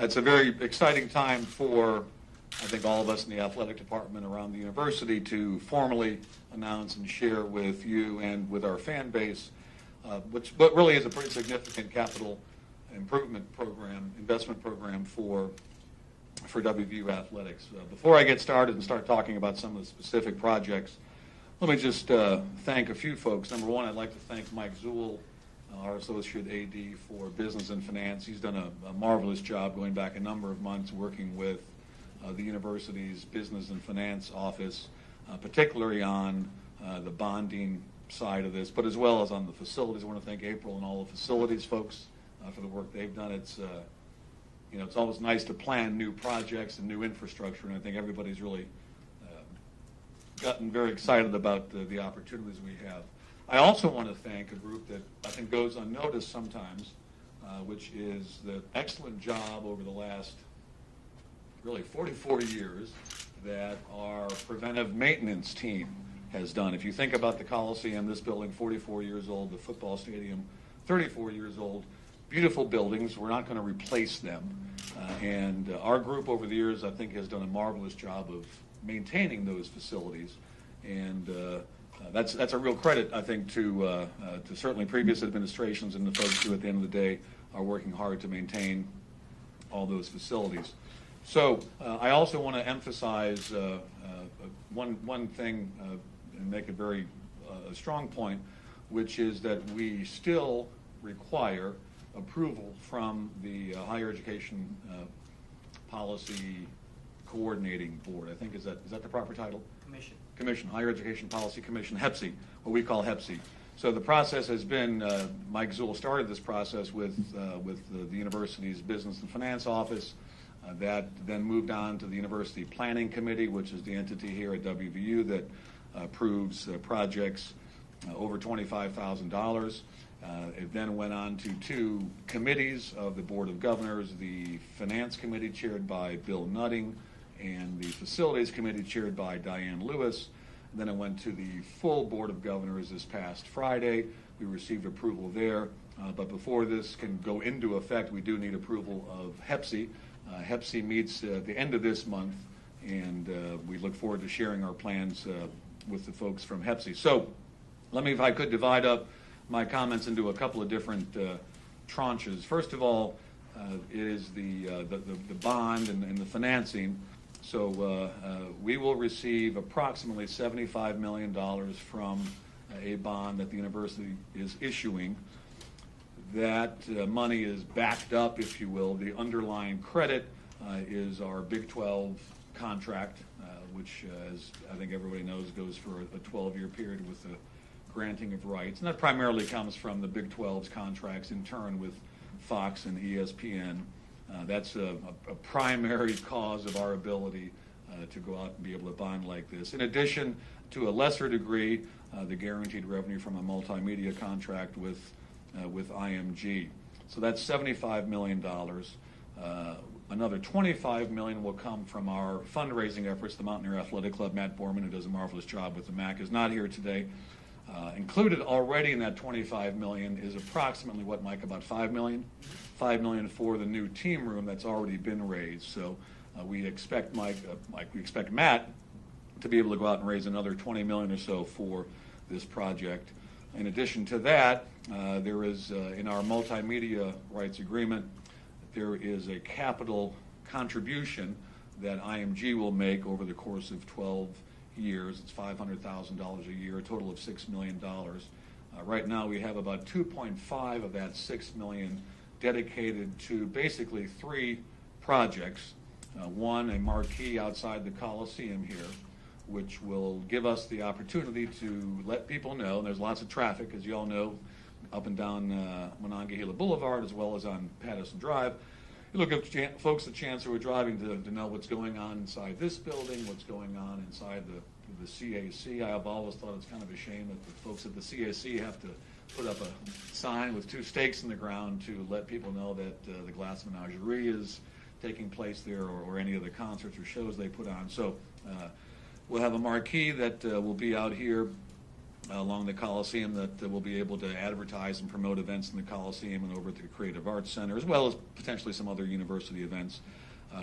It's a very exciting time for, I think, all of us in the athletic department around the university to formally announce and share with you and with our fan base what really is a pretty significant capital improvement program, investment program for WVU athletics. Before I get started and start talking about some of the specific projects, let me just thank a few folks. Number one, I'd like to thank Mike Zuhl, our Associate AD for Business and Finance. He's done a marvelous job going back a number of months working with the university's Business and Finance office, particularly on the bonding side of this, but as well as on the facilities. I want to thank April and all the facilities folks for the work they've done. It's it's always nice to plan new projects and new infrastructure, and I think everybody's really gotten very excited about the opportunities we have. I also want to thank a group that I think goes unnoticed sometimes, which is the excellent job over the last really 44 years that our preventive maintenance team has done. If you think about the Coliseum, this building 44 years old, the football stadium 34 years old, beautiful buildings. We're not going to replace them. And our group over the years, I think, has done a marvelous job of maintaining those facilities. And that's a real credit, I think, to certainly previous administrations and the folks who, at the end of the day, are working hard to maintain all those facilities. So I also want to emphasize one thing and make a very strong point, which is that we still require approval from the Higher Education Policy Coordinating Board. I think is that the proper title? Commission, Higher Education Policy Commission, HEPC, what we call HEPC. So the process has been, Mike Zuhl started this process with the university's Business and Finance office. That then moved on to the University Planning Committee, which is the entity here at WVU that approves projects over $25,000. It then went on to two committees of the Board of Governors, the Finance Committee chaired by Bill Nutting and the Facilities Committee chaired by Diane Lewis. And then it went to the full Board of Governors this past Friday. We received approval there. But before this can go into effect, we do need approval of HEPC. HEPC meets at the end of this month, and we look forward to sharing our plans with the folks from HEPC. So let me, if I could, divide up my comments into a couple of different tranches. First of all, is the bond and the financing. So we will receive approximately $75 million from a bond that the university is issuing. That money is backed up, if you will. The underlying credit is our Big 12 contract, which, as I think everybody knows, goes for a 12-year period with the granting of rights. And that primarily comes from the Big 12's contracts in turn with Fox and ESPN. That's a primary cause of our ability to go out and be able to bond like this. In addition, to a lesser degree, the guaranteed revenue from a multimedia contract with IMG. So that's $75 million. Another $25 million will come from our fundraising efforts. The Mountaineer Athletic Club, Matt Borman, who does a marvelous job with the MAC, is not here today. Included already in that $25 million is approximately, what, Mike, about $5 million? $5 million for the new team room that's already been raised. So we expect we expect Matt to be able to go out and raise another $20 million or so for this project. In addition to that, there is, in our multimedia rights agreement, there is a capital contribution that IMG will make over the course of 12 years. It's $500,000 a year, a total of $6 million. Right now we have about 2.5 of that $6 million dedicated to basically three projects. One, a marquee outside the Coliseum here, which will give us the opportunity to let people know, and there's lots of traffic, as you all know, up and down Monongahela Boulevard as well as on Patterson Drive. It'll give folks a chance who are driving to know what's going on inside this building, what's going on inside the CAC. I've always thought it's kind of a shame that the folks at the CAC have to put up a sign with two stakes in the ground to let people know that the Glass Menagerie is taking place there, or any of the concerts or shows they put on. So we'll have a marquee that will be out here along the Coliseum that will be able to advertise and promote events in the Coliseum and over at the Creative Arts Center, as well as potentially some other university events.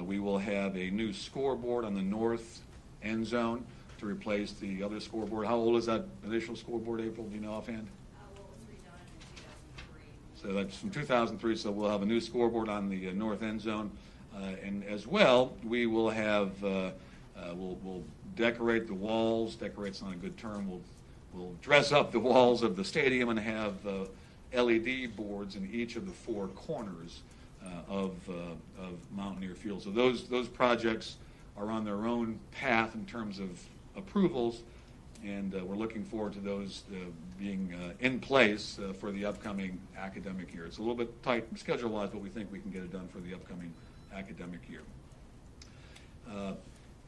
We will have a new scoreboard on the north end zone to replace the other scoreboard. How old is that initial scoreboard, April? Do you know offhand? Well, it was redone in 2003. So that's from 2003, so we'll have a new scoreboard on the north end zone. And as well, we will have, we'll decorate the walls. Decorate's not a good term. We'll dress up the walls of the stadium and have LED boards in each of the four corners of Mountaineer Field. So those projects are on their own path in terms of approvals, and we're looking forward to those being in place for the upcoming academic year. It's a little bit tight schedule-wise, but we think we can get it done for the upcoming academic year.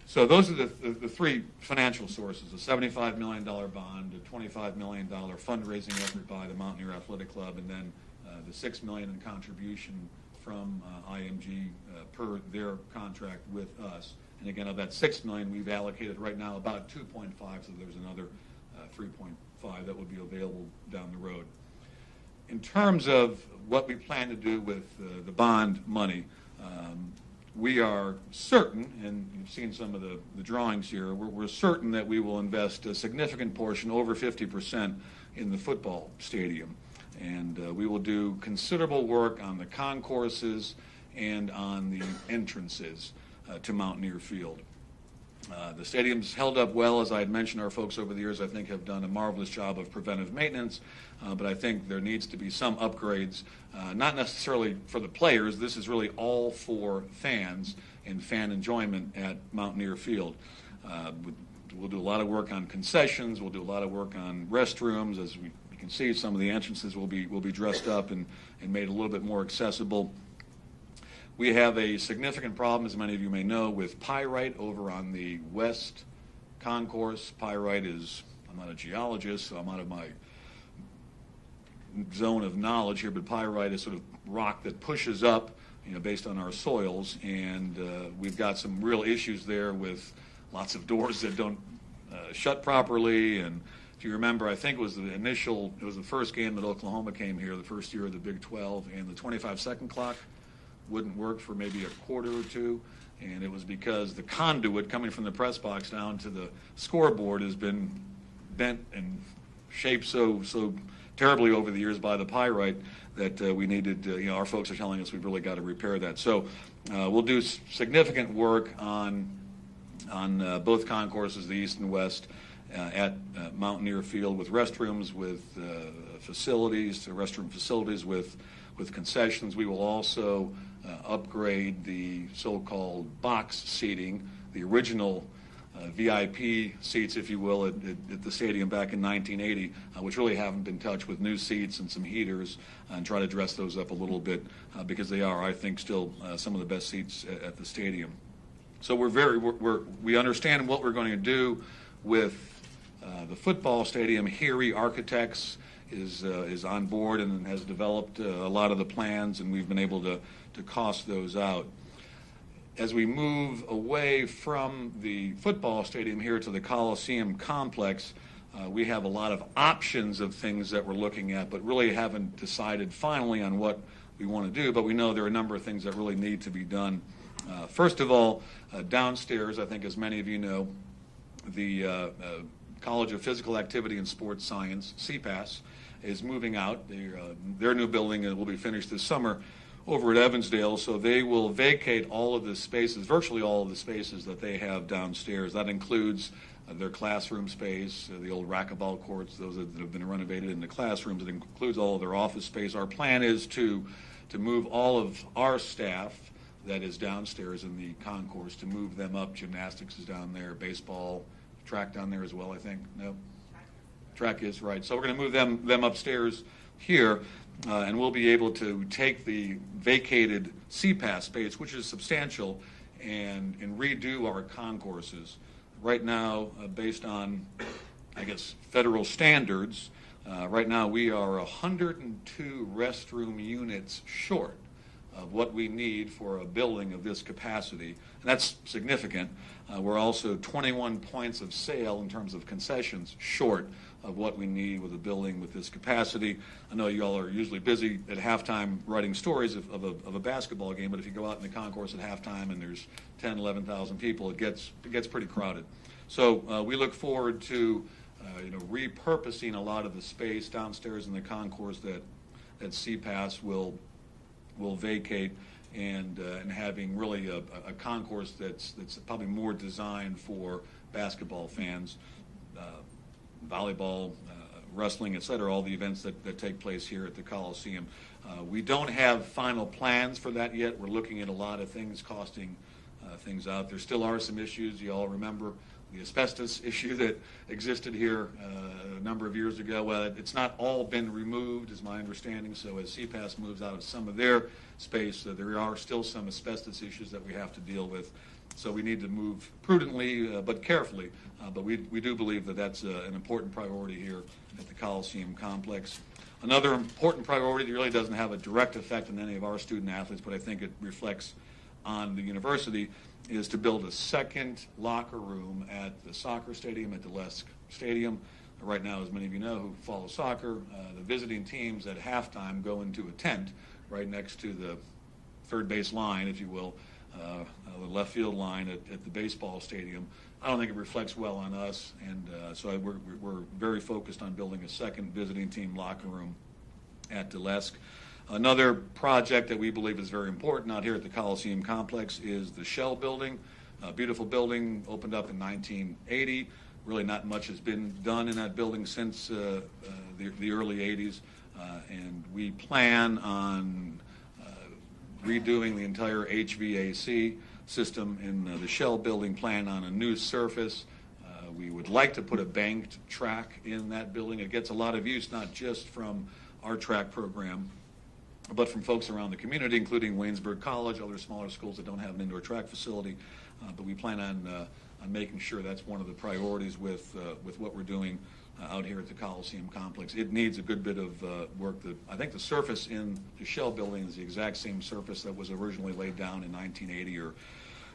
So those are the three financial sources: a $75 million bond, a $25 million fundraising effort by the Mountaineer Athletic Club, and then the $6 million in contribution from IMG per their contract with us. And again, of that $6 million, we've allocated right now about 2.5, so there's another 3.5 that would be available down the road. In terms of what we plan to do with the bond money, we are certain, and you've seen some of the drawings here, we're certain that we will invest a significant portion, over 50%, in the football stadium. And we will do considerable work on the concourses and on the entrances to Mountaineer Field. The stadium's held up well. As I had mentioned, our folks over the years, I think, have done a marvelous job of preventive maintenance, but I think there needs to be some upgrades, not necessarily for the players. This is really all for fans and fan enjoyment at Mountaineer Field. We'll do a lot of work on concessions. We'll do a lot of work on restrooms. As you can see, some of the entrances will be dressed up and made a little bit more accessible. We have a significant problem, as many of you may know, with pyrite over on the west concourse. Pyrite is, I'm not a geologist, so I'm out of my zone of knowledge here, but pyrite is sort of rock that pushes up, based on our soils, and we've got some real issues there with lots of doors that don't shut properly. And if you remember, I think it was the first game that Oklahoma came here, the first year of the Big 12, and the 25-second clock wouldn't work for maybe a quarter or two, and it was because the conduit coming from the press box down to the scoreboard has been bent and shaped so terribly over the years by the pyrite that we needed, our folks are telling us we've really got to repair that. So we'll do significant work on both concourses, the east and west, at Mountaineer Field, with restrooms, with restroom facilities, with concessions. We will also upgrade the so-called box seating, the original VIP seats, if you will, at the stadium back in 1980, which really haven't been touched, with new seats and some heaters, and try to dress those up a little bit because they are, I think, still some of the best seats at the stadium. So we understand what we're going to do with the football stadium. Heery Architects is on board and has developed a lot of the plans, and we've been able to cost those out. As we move away from the football stadium here to the Coliseum complex, we have a lot of options of things that we're looking at, but really haven't decided finally on what we want to do. But we know there are a number of things that really need to be done. First of all, downstairs, I think as many of you know, the College of Physical Activity and Sports Science, CPAS, is moving out. Their new building will be finished this summer over at Evansdale, so they will vacate all of the spaces, virtually all of the spaces that they have downstairs. That includes their classroom space, the old racquetball courts, those that have been renovated into classrooms. It includes all of their office space. Our plan is to move all of our staff that is downstairs in the concourse, to move them up. Gymnastics is down there, baseball, track down there as well, I think. No? Track is, right. So we're going to move them upstairs here, and we'll be able to take the vacated CPAS space, which is substantial, and redo our concourses. Right now, based on, I guess, federal standards, right now we are 102 restroom units short of what we need for a building of this capacity. And that's significant. We're also 21 points of sale in terms of concessions short of what we need with a building with this capacity. I know you all are usually busy at halftime writing stories of a basketball game, but if you go out in the concourse at halftime and there's 10, 11,000 people, it gets pretty crowded. So we look forward to repurposing a lot of the space downstairs in the concourse that CPAS will vacate, and having really a concourse that's probably more designed for basketball fans, volleyball, wrestling, et cetera, all the events that take place here at the Coliseum. We don't have final plans for that yet. We're looking at a lot of things, costing things out. There still are some issues. You all remember the asbestos issue that existed here a number of years ago. Well, it's not all been removed, is my understanding. So as CPAS moves out of some of their space, there are still some asbestos issues that we have to deal with. So we need to move prudently but carefully. But we do believe that that's an important priority here at the Coliseum complex. Another important priority that really doesn't have a direct effect on any of our student athletes, but I think it reflects on the university, is to build a second locker room at the soccer stadium at DeLesk Stadium. Right now, as many of you know who follow soccer, the visiting teams at halftime go into a tent right next to the third base line, if you will, the left field line at the baseball stadium. I don't think it reflects well on us, and so we're very focused on building a second visiting team locker room at DeLesk. Another project that we believe is very important out here at the Coliseum complex is the Shell building. A beautiful building, opened up in 1980. Really not much has been done in that building since the early 80s. And we plan on redoing the entire HVAC system in the Shell building, plan on a new surface. We would like to put a banked track in that building. It gets a lot of use, not just from our track program, but from folks around the community, including Waynesburg College, other smaller schools that don't have an indoor track facility. But we plan on making sure that's one of the priorities with what we're doing out here at the Coliseum complex. It needs a good bit of work. I think the surface in the Shell building is the exact same surface that was originally laid down in 1980 or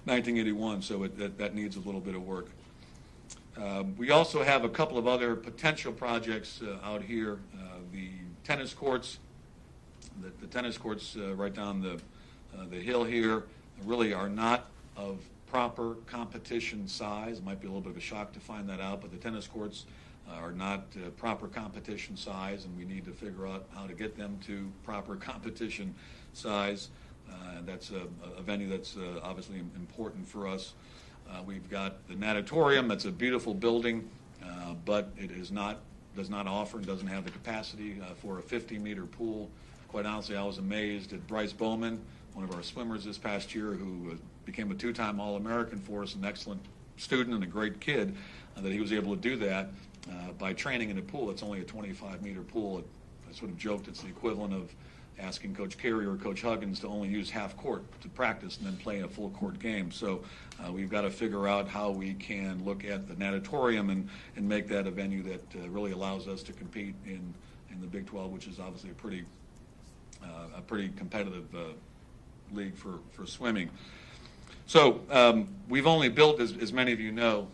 1981, so that needs a little bit of work. We also have a couple of other potential projects out here. The tennis courts. The tennis courts right down the hill here really are not of proper competition size. It might be a little bit of a shock to find that out, but the tennis courts are not proper competition size, and we need to figure out how to get them to proper competition size. That's a venue that's obviously important for us. We've got the natatorium. That's a beautiful building, but it does not offer and doesn't have the capacity for a 50-meter pool. Quite honestly, I was amazed at Bryce Bowman, one of our swimmers this past year, who became a two-time All-American for us, an excellent student and a great kid, that he was able to do that by training in a pool. It's only a 25-meter pool. I sort of joked it's the equivalent of asking Coach Carey or Coach Huggins to only use half court to practice and then play a full court game. So we've got to figure out how we can look at the natatorium and make that a venue that really allows us to compete in the Big 12, which is obviously a pretty competitive league for swimming. So we've only built, as many of you know,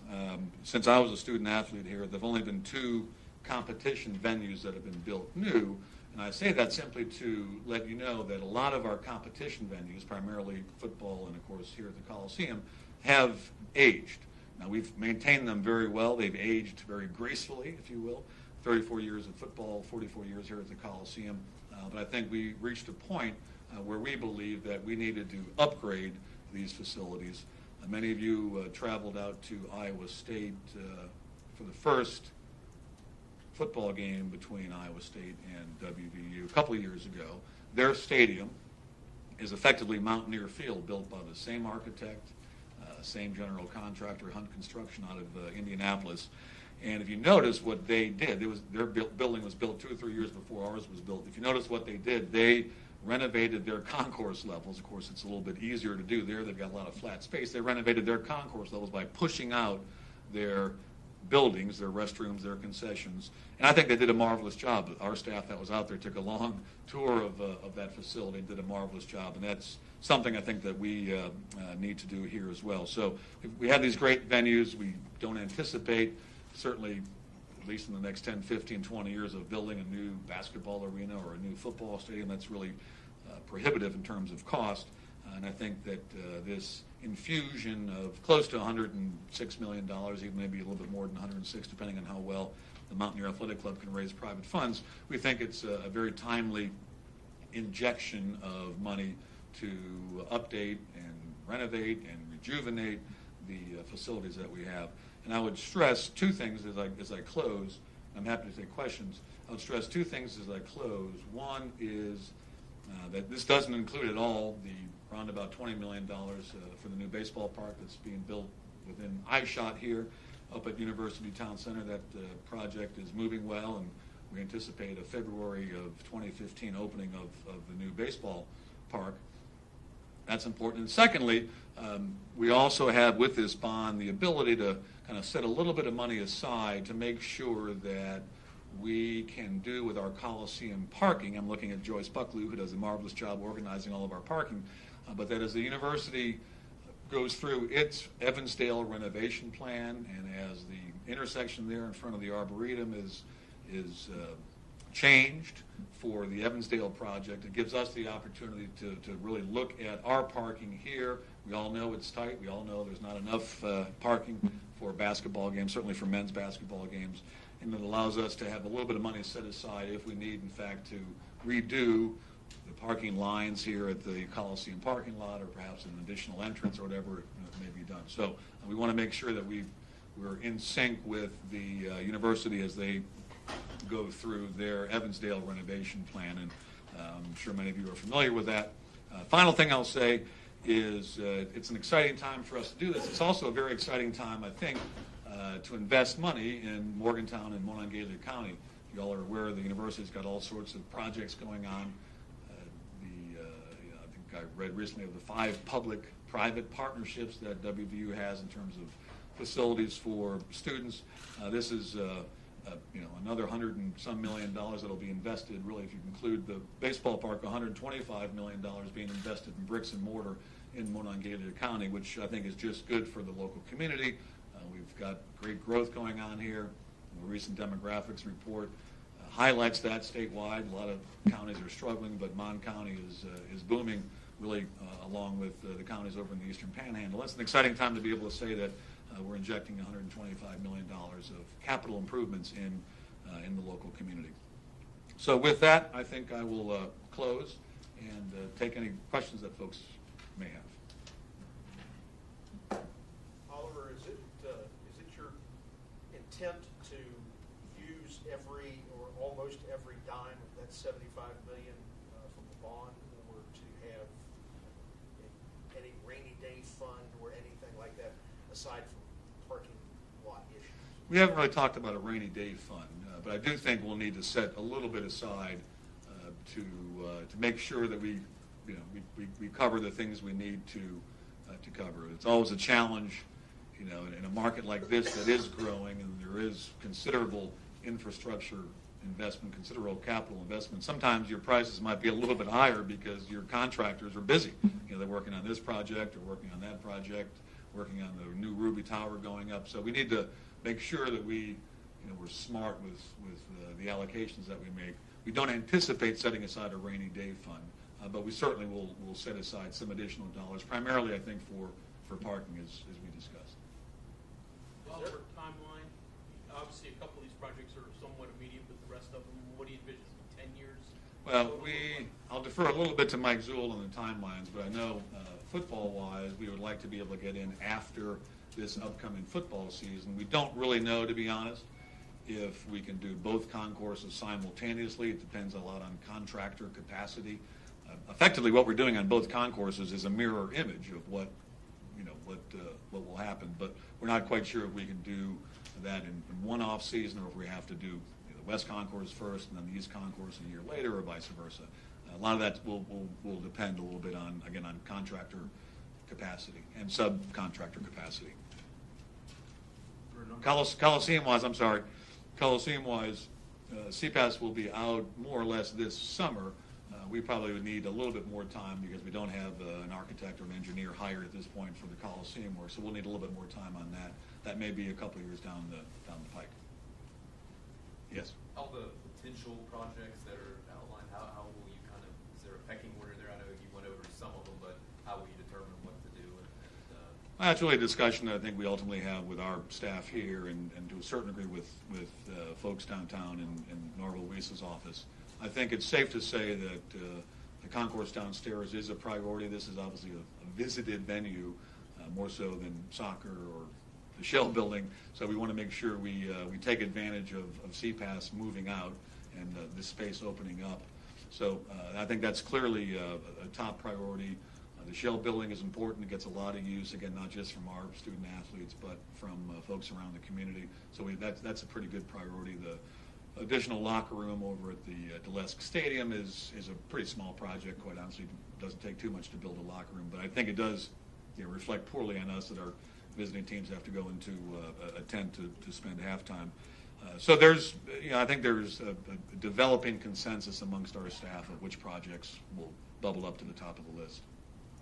since I was a student athlete here, there have only been 2 competition venues that have been built new. And I say that simply to let you know that a lot of our competition venues, primarily football and, of course, here at the Coliseum, have aged. Now, we've maintained them very well. They've aged very gracefully, if you will. 34 years of football, 44 years here at the Coliseum. But I think we reached a point where we believe that we needed to upgrade these facilities. Many of you traveled out to Iowa State for the first football game between Iowa State and WVU a couple of years ago. Their stadium is effectively Mountaineer Field, built by the same architect, same general contractor, Hunt Construction, out of Indianapolis. And if you notice what they did, their building was built 2 or 3 years before ours was built. If you notice what they did, they renovated their concourse levels. Of course, it's a little bit easier to do there. They've got a lot of flat space. They renovated their concourse levels by pushing out their buildings, their restrooms, their concessions. And I think they did a marvelous job. Our staff that was out there took a long tour of that facility and did a marvelous job. And that's something I think that we need to do here as well. So we have these great venues. We don't anticipate, certainly at least in the next 10, 15, 20 years, of building a new basketball arena or a new football stadium. That's really prohibitive in terms of cost. And I think that this infusion of close to $106 million, even maybe a little bit more than 106, depending on how well the Mountaineer Athletic Club can raise private funds, we think it's a very timely injection of money to update and renovate and rejuvenate the facilities that we have. And I would stress two things as I close. I'm happy to take questions. I would stress two things as I close. One is that this doesn't include at all the around about $20 million for the new baseball park that's being built within eyeshot here up at University Town Center. That project is moving well, and we anticipate a February of 2015 opening of the new baseball park. That's important. And secondly, we also have with this bond the ability to kind of set a little bit of money aside to make sure that we can do with our Coliseum parking. I'm looking at Joyce Buckley, who does a marvelous job organizing all of our parking, but that as the university goes through its Evansdale renovation plan, and as the intersection there in front of the Arboretum is changed for the Evansdale project, it gives us the opportunity to really look at our parking here. We all know it's tight. We all know there's not enough parking for basketball games, certainly for men's basketball games. And it allows us to have a little bit of money set aside if we need, in fact, to redo the parking lines here at the Coliseum parking lot, or perhaps an additional entrance or whatever may be done. So we want to make sure that we're in sync with the university as they go through their Evansdale renovation plan, and I'm sure many of you are familiar with that. Final thing I'll say is it's an exciting time for us to do this. It's also a very exciting time, I think, to invest money in Morgantown and Monongalia County. You all are aware the university's got all sorts of projects going on. I think I read recently of the 5 public-private partnerships that WVU has in terms of facilities for students. This is another $100 and some million that'll be invested. Really, if you include the baseball park, $125 million being invested in bricks and mortar in Monongalia County, which I think is just good for the local community. We've got great growth going on here. The recent demographics report highlights that statewide. A lot of counties are struggling, but Mon County is booming, really, along with the counties over in the Eastern Panhandle. That's an exciting time to be able to say that we're injecting $125 million of capital improvements in the local community. So with that, I think I will close and take any questions that folks may have. Oliver, is it your intent to use every or almost every dime of that $75 million from the bond, or to have any rainy day fund or anything like that aside from parking lot issues? We haven't really talked about a rainy day fund, but I do think we'll need to set a little bit aside to make sure that we cover the things we need to cover. It's always a challenge, in a market like this that is growing and there is considerable infrastructure investment, considerable capital investment. Sometimes your prices might be a little bit higher because your contractors are busy. They're working on this project or working on that project, working on the new Ruby Tower going up. So we need to make sure that we're smart with the allocations that we make. We don't anticipate setting aside a rainy day fund, but we certainly will set aside some additional dollars, primarily, I think, for parking, as we discussed. Well, for timeline, obviously a couple of these projects are somewhat immediate, but the rest of them, what do you envision, 10 years? Well, I'll defer a little bit to Mike Zuhl on the timelines, but I know football-wise, we would like to be able to get in after this upcoming football season. We don't really know, to be honest, if we can do both concourses simultaneously. It depends a lot on contractor capacity. Effectively, what we're doing on both concourses is a mirror image of what will happen, but we're not quite sure if we can do that in one off season, or if we have to do the West Concourse first and then the East Concourse a year later, or vice versa. A lot of that will depend a little bit on contractor capacity and subcontractor capacity. for a number? Coliseum-wise, I'm sorry, Coliseum-wise, CPAS will be out more or less this summer. We probably would need a little bit more time because we don't have an architect or an engineer hired at this point for the Coliseum work, so we'll need a little bit more time on that. That may be a couple of years down the pike. Yes? All the potential projects that are outlined, how will you kind of, is there a pecking order there? I know you went over some of them, but how will you determine what to do? That's really a discussion that I think we ultimately have with our staff here and to a certain degree with folks downtown in Norval Weiss's office. I think it's safe to say that the concourse downstairs is a priority. This is obviously a visited venue, more so than soccer or the Shell building. So we want to make sure we take advantage of CPAS moving out and this space opening up. So I think that's clearly a top priority. The Shell building is important. It gets a lot of use, again, not just from our student athletes, but from folks around the community. So that's a pretty good priority. The additional locker room over at the Delesk Stadium is a pretty small project. Quite honestly, it doesn't take too much to build a locker room, but I think it does reflect poorly on us that our visiting teams have to go into a tent to spend halftime. So there's, I think there's a developing consensus amongst our staff of which projects will bubble up to the top of the list.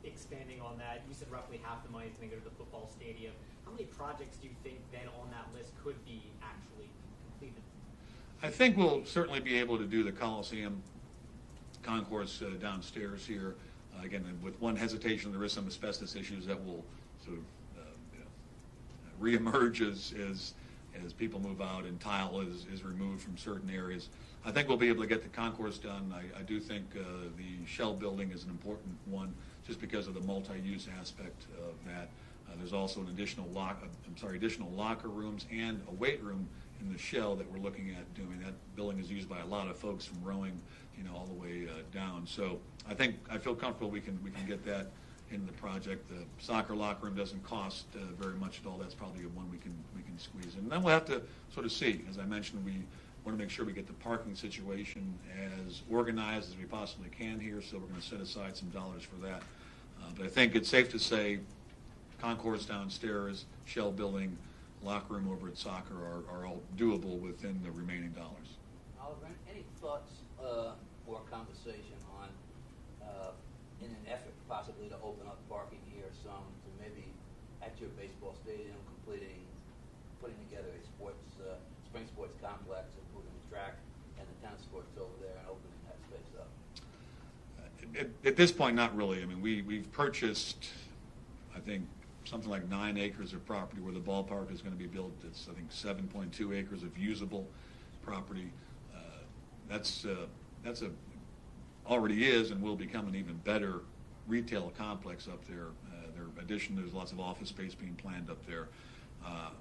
Expanding on that, you said roughly half the money is going to go to the football stadium. How many projects do you think then on that list could be actually completed? I think we'll certainly be able to do the Coliseum concourse downstairs here. Again, with one hesitation, there is some asbestos issues that will sort of reemerge as people move out and tile is removed from certain areas. I think we'll be able to get the concourse done. I do think the Shell building is an important one just because of the multi-use aspect of that. There's also an additional locker rooms and a weight room in the Shell that we're looking at doing. That building is used by a lot of folks from rowing, all the way down. So I feel comfortable we can get that in the project. The soccer locker room doesn't cost very much at all. That's probably one we can squeeze in. And then we'll have to sort of see. As I mentioned, we want to make sure we get the parking situation as organized as we possibly can here, so we're going to set aside some dollars for that. But I think it's safe to say concourse downstairs, Shell building, locker room over at soccer are all doable within the remaining dollars. Oliver, any thoughts or conversation on, in an effort possibly to open up parking here some, to maybe at your baseball stadium putting together a spring sports complex, including the track and the tennis courts over there, and opening that space up? At this point, not really. I mean, we've purchased, I think, something like 9 acres of property where the ballpark is going to be built. It's, I think, 7.2 acres of usable property. That's already is and will become an even better retail complex up there. There's lots of office space being planned up there.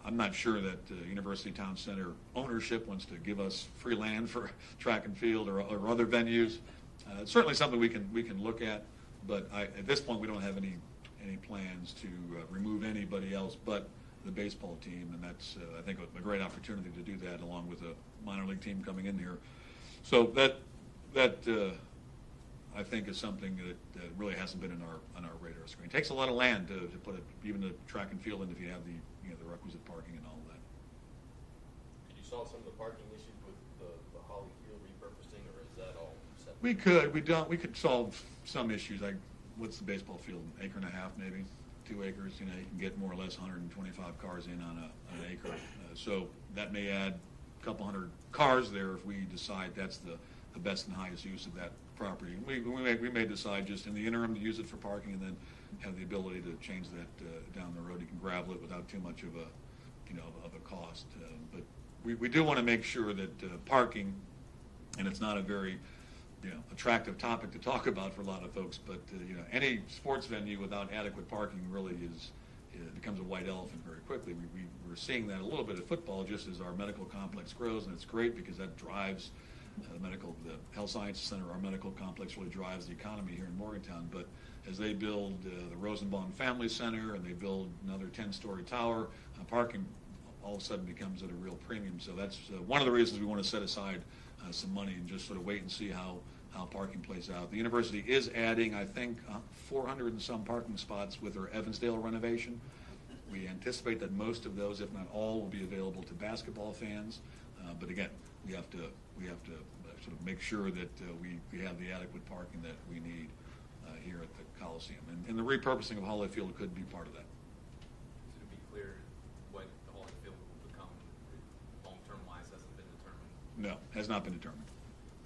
I'm not sure that University Town Center ownership wants to give us free land for track and field or other venues. It's certainly something we can look at, but at this point we don't have any plans to remove anybody else but the baseball team, and that's I think a great opportunity to do that along with a minor league team coming in here. So that I think is something that really hasn't been on our radar screen. It takes a lot of land to put it, even the track and field in if you have the requisite parking and all that. Did you solve some of the parking issues with the Holly Field repurposing, or is that all set? We could. We could solve some issues. Like, what's the baseball field? An acre and a half, maybe 2 acres. You can get more or less 125 cars in on an acre. So that may add a couple hundred cars there if we decide that's the best and highest use of that property. We may decide just in the interim to use it for parking, and then have the ability to change that down the road. You can gravel it without too much of a cost. But we do want to make sure that parking, and it's not a very attractive topic to talk about for a lot of folks, but any sports venue without adequate parking really becomes a white elephant very quickly. We're seeing that a little bit at football, just as our medical complex grows, and it's great because that drives the health sciences center. Our medical complex really drives the economy here in Morgantown. But as they build the Rosenbaum Family Center and they build another 10-story tower, parking all of a sudden becomes at a real premium. So that's one of the reasons we want to set aside some money and just sort of wait and see how parking plays out. The university is adding, I think, 400 and some parking spots with their Evansdale renovation. We anticipate that most of those, if not all, will be available to basketball fans. But again, we have to sort of make sure that we have the adequate parking that we need here at the Coliseum. And the repurposing of Holly Field could be part of that. So to be clear, what the Hall Field will become long-term wise hasn't been determined? No, has not been determined.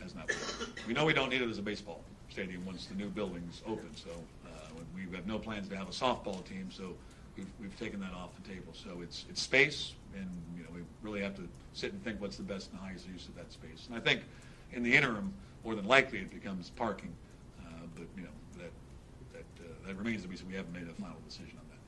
Has not been. We know we don't need it as a baseball stadium once the new building's open. So we have no plans to have a softball team. So we've taken that off the table. So it's space, and we really have to sit and think what's the best and highest use of that space. And I think in the interim, more than likely, it becomes parking. But that remains to be seen. We haven't made a final decision on that.